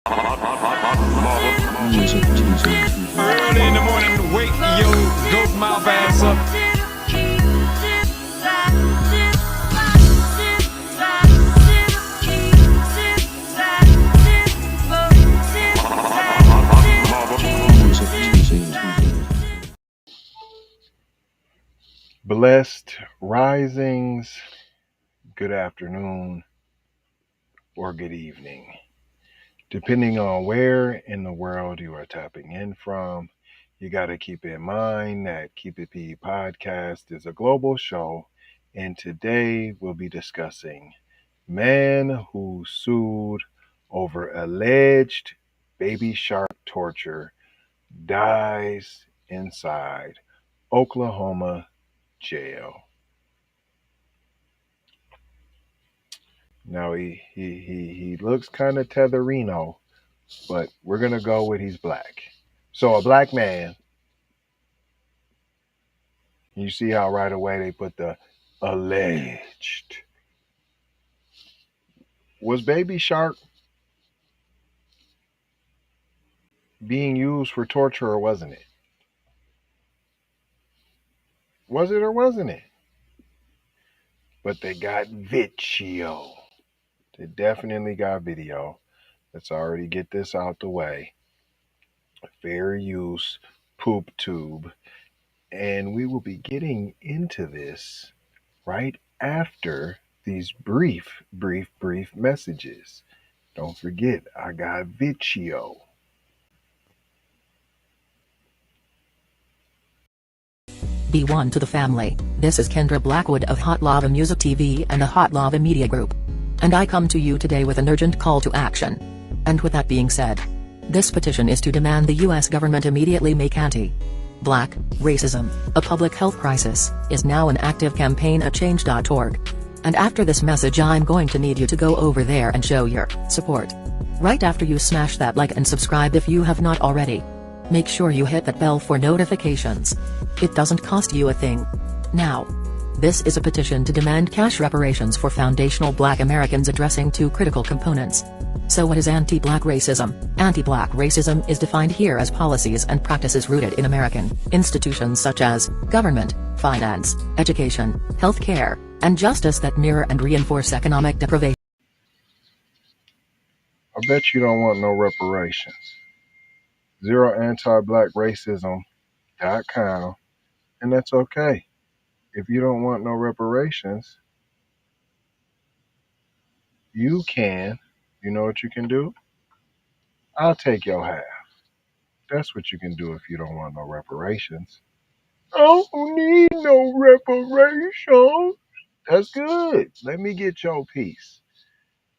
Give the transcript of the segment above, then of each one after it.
Music TV. Early in the morning, wake your goat mouth ass up. Music TV. Blessed risings, good afternoon, or good evening, depending on where in the world you are tapping in from. You got to keep in mind that Keep It P podcast is a global show, and today we'll be discussing man who sued over alleged baby shark torture dies inside Oklahoma jail. Now he looks kind of tetherino, but we're gonna go with he's black. So a black man. You see how right away they put the alleged. Was Baby Shark being used for torture or wasn't it? Was it or wasn't it? But they got video. They definitely got video. Let's already get this out the way. Fair use poop tube. And we will be getting into this right after these brief messages. Don't forget, I got video. Be one to the family. This is Kendra Blackwood of Hot Lava Music TV and the Hot Lava Media Group. And I come to you today with an urgent call to action. And with that being said, this petition is to demand the US government immediately make anti-black racism a public health crisis is now an active campaign at change.org. And after this message I'm going to need you to go over there and show your support. Right after you smash that like and subscribe if you have not already. Make sure you hit that bell for notifications. It doesn't cost you a thing. Now, this is a petition to demand cash reparations for foundational Black Americans addressing two critical components. So what is anti-Black racism? Anti-Black racism is defined here as policies and practices rooted in American institutions such as government, finance, education, healthcare, and justice that mirror and reinforce economic deprivation. I bet you don't want no reparations. ZeroAntiBlackRacism.com, and that's okay. If you don't want no reparations, you can. You know what you can do? I'll take your half. That's what you can do if you don't want no reparations. I don't need no reparations. That's good. Let me get your piece.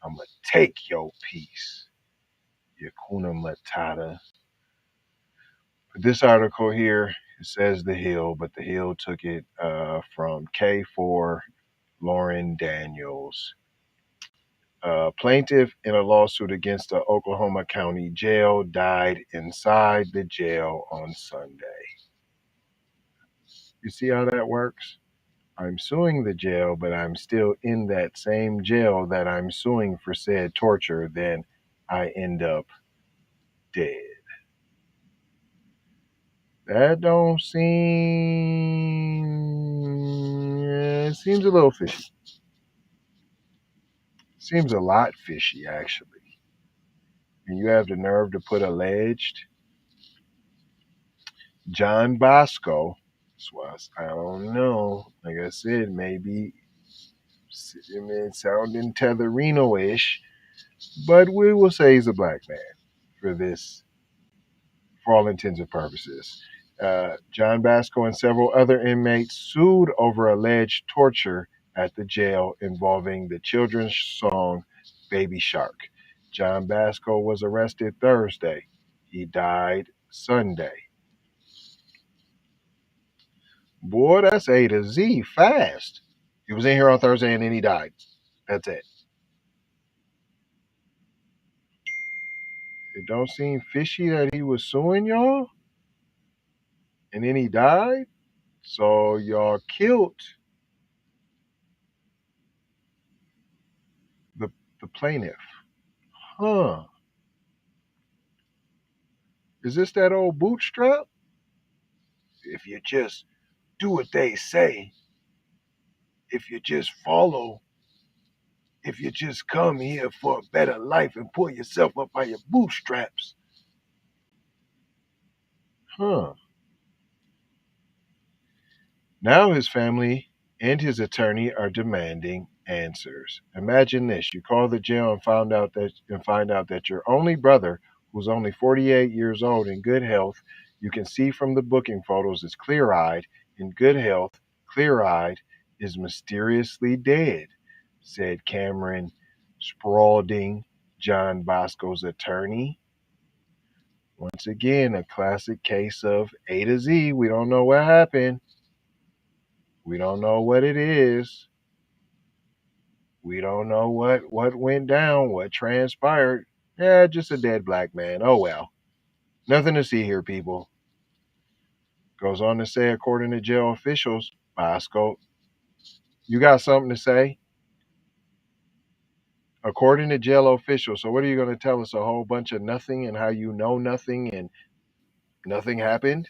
I'm going to take your piece. Yakuna Matata. This article here, it says The Hill, but The Hill took it from K4 Lauren Daniels. Plaintiff in a lawsuit against the Oklahoma County Jail died inside the jail on Sunday. You see how that works? I'm suing the jail, but I'm still in that same jail that I'm suing for said torture. Then I end up dead. That don't seem... it seems a little fishy. Seems a lot fishy, actually. And you have the nerve to put alleged. John Bosco, I don't know. Like I said, maybe sounding tetherino-ish, but we will say he's a black man for all intents and purposes. John Basco and several other inmates sued over alleged torture at the jail involving the children's song Baby Shark. John Basco was arrested Thursday. He died Sunday. Boy, that's A to Z fast. He was in here on Thursday and then he died. That's it. It don't seem fishy that he was suing y'all and then he died. So y'all killed the plaintiff. Huh. Is this that old bootstrap? If you just do what they say, if you just follow, if you just come here for a better life and pull yourself up by your bootstraps. Huh. Now his family and his attorney are demanding answers. Imagine this: you call the jail and find out that your only brother, who's only 48 years old in good health, you can see from the booking photos, is clear-eyed, in good health, clear-eyed, is mysteriously dead, said Cameron Spaulding, John Bosco's attorney. Once again, a classic case of A to Z. We don't know what happened. We don't know what it is. We don't know what went down, what transpired. Yeah, just a dead black man. Oh well. Nothing to see here, people. Goes on to say, according to jail officials, Bosco, you got something to say? According to jail officials. So what are you going to tell us? A whole bunch of nothing and how you know nothing and nothing happened?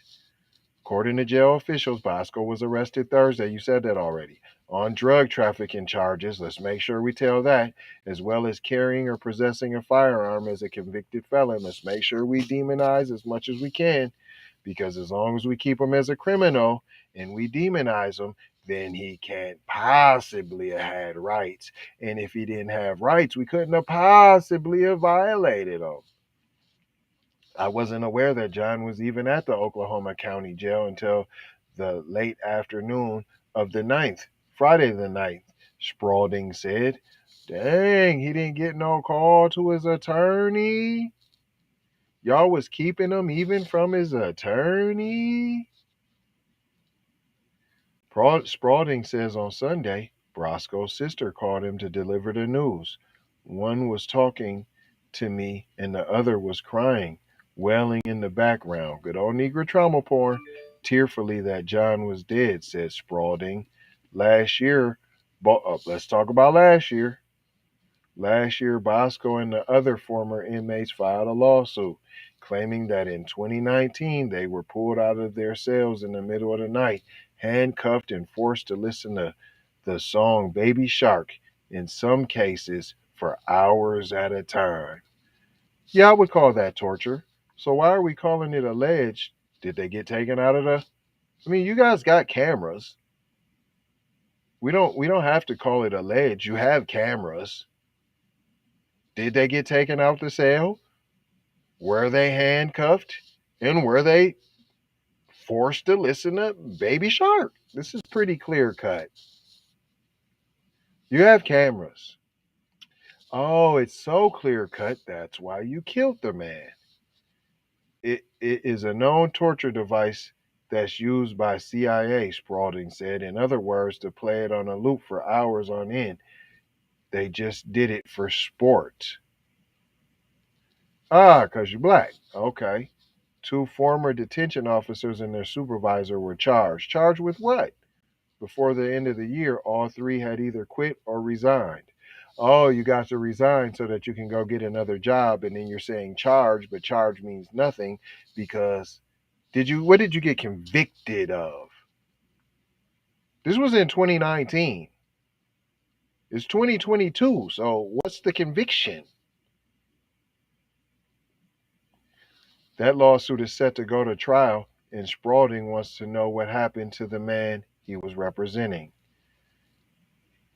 According to jail officials, Bosco was arrested Thursday. You said that already. On drug trafficking charges. Let's make sure we tell that. As well as carrying or possessing a firearm as a convicted felon. Let's make sure we demonize as much as we can. Because as long as we keep him as a criminal and we demonize him, then he can't possibly have had rights. And if he didn't have rights, we couldn't have possibly have violated them. I wasn't aware that John was even at the Oklahoma County Jail until the late afternoon of the 9th, Friday the 9th, Spaulding said. Dang, he didn't get no call to his attorney. Y'all was keeping him even from his attorney. Spaulding says on Sunday, Bosco's sister called him to deliver the news. One was talking to me and the other was crying, wailing in the background. Good old Negro trauma porn. Tearfully that John was dead, said Spaulding. Last year, let's talk about last year. Last year, Bosco and the other former inmates filed a lawsuit claiming that in 2019 they were pulled out of their cells in the middle of the night, handcuffed and forced to listen to the song Baby Shark, in some cases for hours at a time. Yeah, I would call that torture. So why are we calling it alleged? Did they get taken out of the... I mean, you guys got cameras. We don't have to call it alleged. You have cameras. Did they get taken out the cell? Were they handcuffed? And were they forced to listen to Baby Shark? This is pretty clear cut. You have cameras. Oh, it's so clear cut. That's why you killed the man. It is a known torture device that's used by CIA, Spaulding said. In other words, to play it on a loop for hours on end. They just did it for sport. Because you're black. Okay. 2 former detention officers and their supervisor were charged. Charged with what? Before the end of the year, all 3 had either quit or resigned. Oh, you got to resign so that you can go get another job, and then you're saying charge, but charge means nothing because what did you get convicted of? This was in 2019. It's 2022, so what's the conviction? That lawsuit is set to go to trial, and Spaulding wants to know what happened to the man he was representing.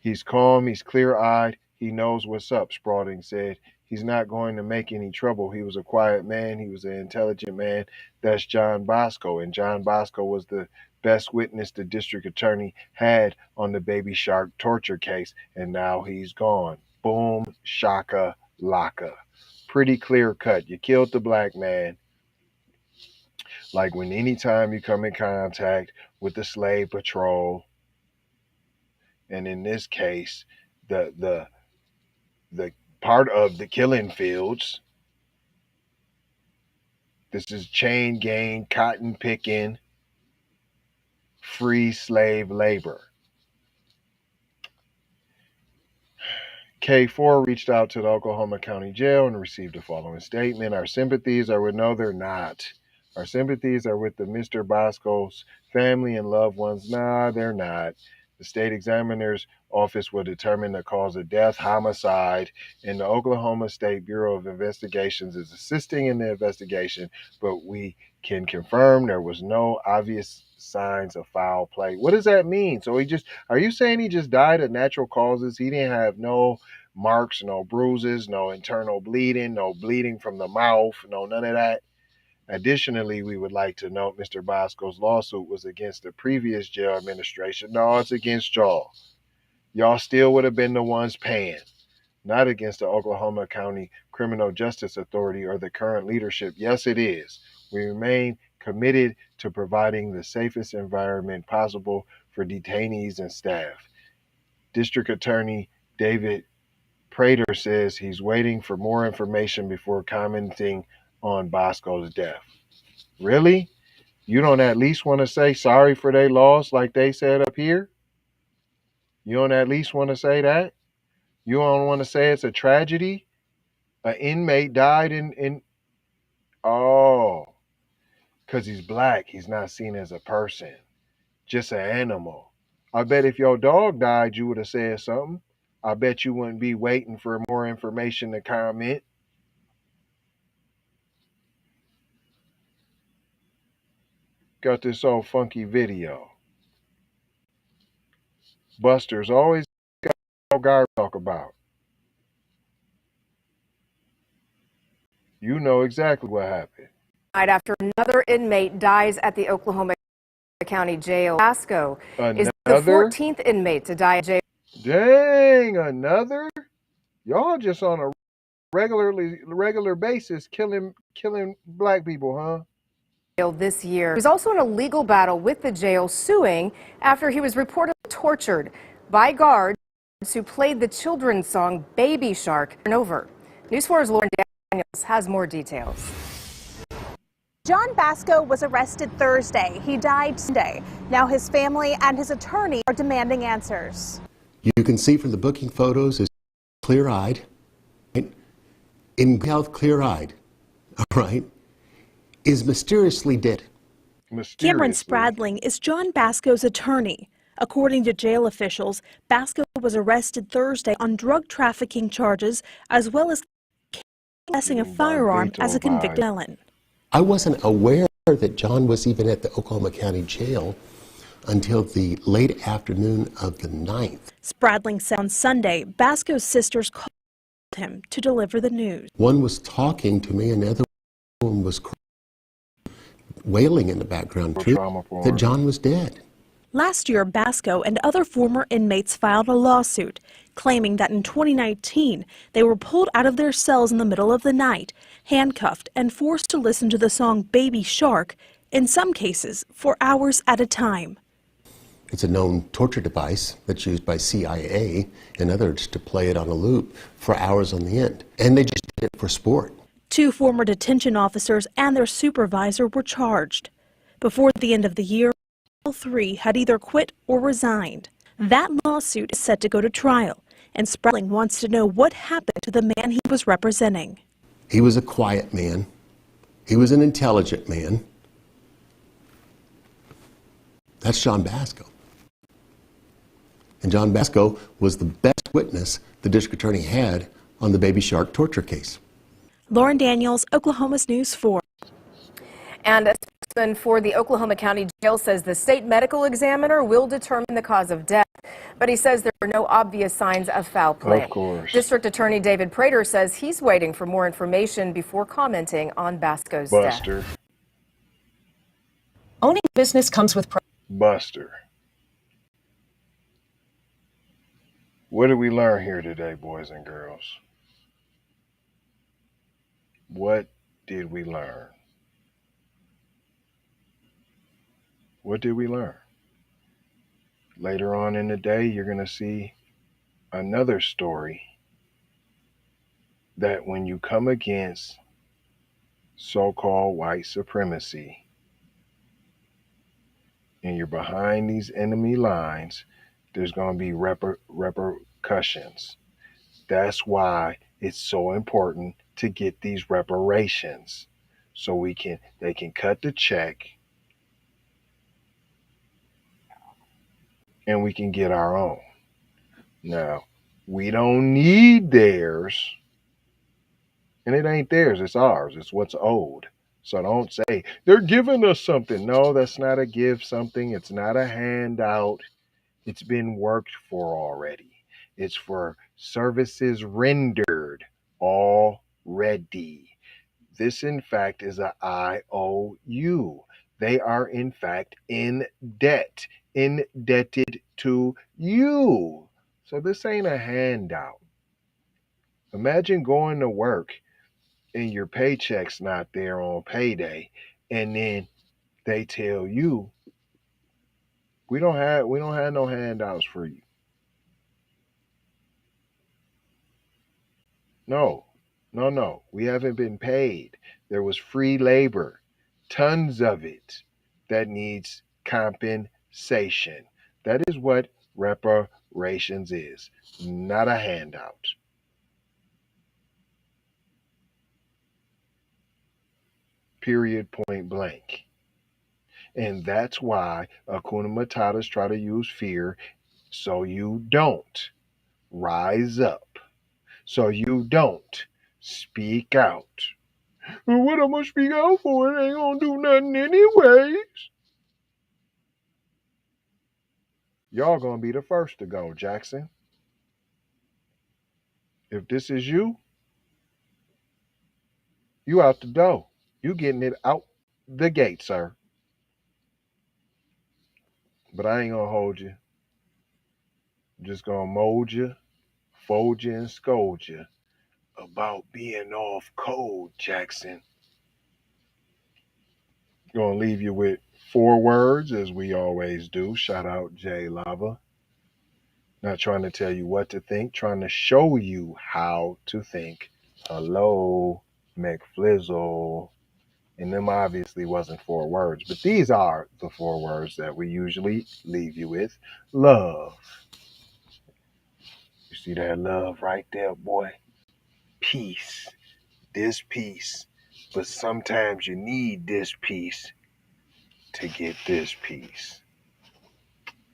He's calm, he's clear-eyed, he knows what's up, Spaulding said. He's not going to make any trouble. He was a quiet man, he was an intelligent man. That's John Bosco, and John Bosco was the best witness the district attorney had on the Baby Shark torture case, and now he's gone. Boom, shaka, laka. Pretty clear cut. You killed the black man. Like when anytime you come in contact with the slave patrol, and in this case, the part of the killing fields, this is chain gang, cotton picking, free slave labor. K4 reached out to the Oklahoma County Jail and received the following statement. Our sympathies are with, no, they're not. Our sympathies are with the Mr. Bosco's family and loved ones. Nah, they're not. The state examiner's office will determine the cause of death, homicide, and the Oklahoma State Bureau of Investigations is assisting in the investigation, but we can confirm there was no obvious signs of foul play. What does that mean? So are you saying he just died of natural causes? He didn't have no marks, no bruises, no internal bleeding, no bleeding from the mouth, no none of that. Additionally, we would like to note Mr. Bosco's lawsuit was against the previous jail administration. No, it's against y'all. Y'all still would have been the ones paying, not against the Oklahoma County Criminal Justice Authority or the current leadership. Yes, it is. We remain committed to providing the safest environment possible for detainees and staff. District Attorney David Prater says he's waiting for more information before commenting on Bosco's death. Really? You don't at least want to say sorry for their loss like they said up here? You don't at least want to say that? You don't want to say it's a tragedy? An inmate died oh, because he's black. He's not seen as a person, just an animal. I bet if your dog died, you would have said something. I bet you wouldn't be waiting for more information to comment. Got this old funky video. Buster's always got a guy to talk about. You know exactly what happened. After another inmate dies at the Oklahoma County Jail. Bosco is the 14th inmate to die at jail. Dang, another? Y'all just on a regular basis killing black people, huh? This year. He was also in a legal battle with the jail, suing after he was reportedly tortured by guards who played the children's song Baby Shark over. News 4's Lauren Daniels has more details. John Bosco was arrested Thursday. He died Sunday. Now his family and his attorney are demanding answers. You can see from the booking photos is clear-eyed, right? In health, clear-eyed, all right, is mysteriously dead. Cameron Spradling is John Bosco's attorney. According to jail officials, Bosco was arrested Thursday on drug trafficking charges as well as possessing a firearm as a convicted felon. I wasn't aware that John was even at the Oklahoma County Jail until the late afternoon of the 9th. Spradling said on Sunday, Bosco's sisters called him to deliver the news. One was talking to me, another one was wailing in the background too, that John was dead. Last year, Bosco and other former inmates filed a lawsuit claiming that in 2019 they were pulled out of their cells in the middle of the night, handcuffed and forced to listen to the song Baby Shark, in some cases for hours at a time. It's a known torture device that's used by CIA and others to play it on a loop for hours on the end. And they just did it for sport. 2 former detention officers and their supervisor were charged. Before the end of the year, all 3 had either quit or resigned. That lawsuit is set to go to trial, and Spradling wants to know what happened to the man he was representing. He was a quiet man. He was an intelligent man. That's John Bosco. And John Bosco was the best witness the district attorney had on the Baby Shark torture case. Lauren Daniels, Oklahoma's News 4. And a spokesman for the Oklahoma County Jail says the state medical examiner will determine the cause of death, but he says there were no obvious signs of foul play. Of course. District Attorney David Prater says he's waiting for more information before commenting on Bosco's death. Buster. Owning business comes with Buster. What did we learn here today, boys and girls? What did we learn? What did we learn? Later on in the day, you're going to see another story that when you come against so-called white supremacy and you're behind these enemy lines, there's going to be repercussions. That's why it's so important to get these reparations so they can cut the check and we can get our own. Now, we don't need theirs, and it ain't theirs, it's ours. It's what's owed. So don't say, they're giving us something. No, that's not a give something. It's not a handout. It's been worked for already. It's for services rendered already. This, in fact, is a IOU. They are, in fact, in debt, indebted to you. So this ain't a handout. Imagine going to work and your paycheck's not there on payday, and then they tell you, we don't have no handouts for you. No. We haven't been paid. There was free labor, tons of it, that needs compensation. That is what reparations is, not a handout. Period, point blank. And that's why Hakuna Matatas try to use fear so you don't rise up, so you don't speak out. Well, what am I speak out for? It ain't gonna do nothing anyways. Y'all gonna be the first to go, Jackson. If this is you out the door. You getting it out the gate, sir. But I ain't gonna hold you. I'm just gonna mold you, fold you, and scold you about being off code, Jackson. Gonna leave you with 4 words, as we always do. Shout out Jay Lava. Not trying to tell you what to think, trying to show you how to think. Hello, McFlizzle. And them obviously wasn't 4 words, but these are the 4 words that we usually leave you with. Love. You see that love right there, boy? Peace. This peace. But sometimes you need this peace to get this peace.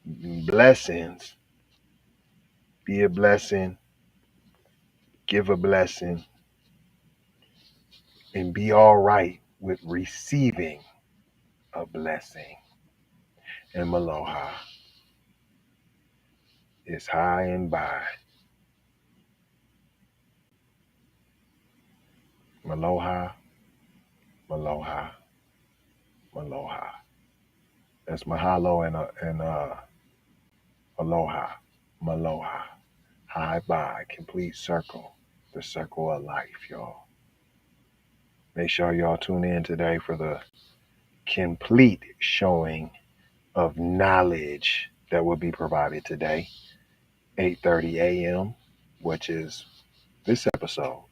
Blessings. Be a blessing. Give a blessing. And be all right with receiving a blessing. And Maloha is high and by. Maloha, Maloha, Maloha. That's mahalo and aloha, Maloha. High by, complete circle, the circle of life, y'all. Make sure y'all tune in today for the complete showing of knowledge that will be provided today, 8:30 a.m., which is this episode.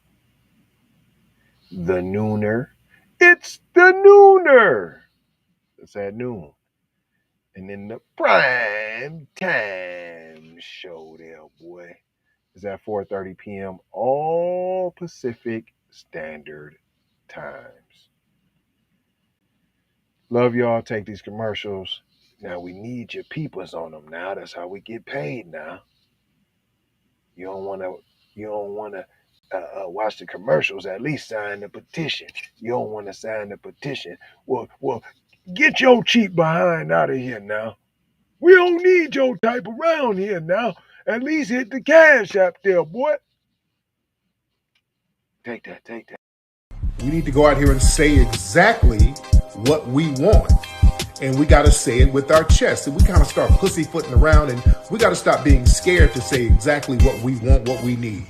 The Nooner. It's the Nooner. It's at noon. And then the prime time show there, boy, is at 4:30 p.m. all Pacific Standard Times. Love y'all. Take these commercials. Now we need your peepers on them now. That's how we get paid now. You don't want to watch the commercials. At least sign the petition. You don't want to sign the petition. Well, get your cheap behind out of here now. We don't need your type around here now. At least hit the cash app there, boy. Take that. We need to go out here and say exactly what we want. And we got to say it with our chest. And we kind of start pussyfooting around, and we got to stop being scared to say exactly what we want, what we need.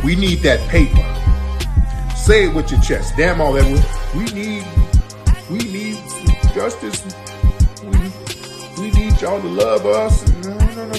We need that paper. Say it with your chest. Damn all that. We need justice. We need y'all to love us.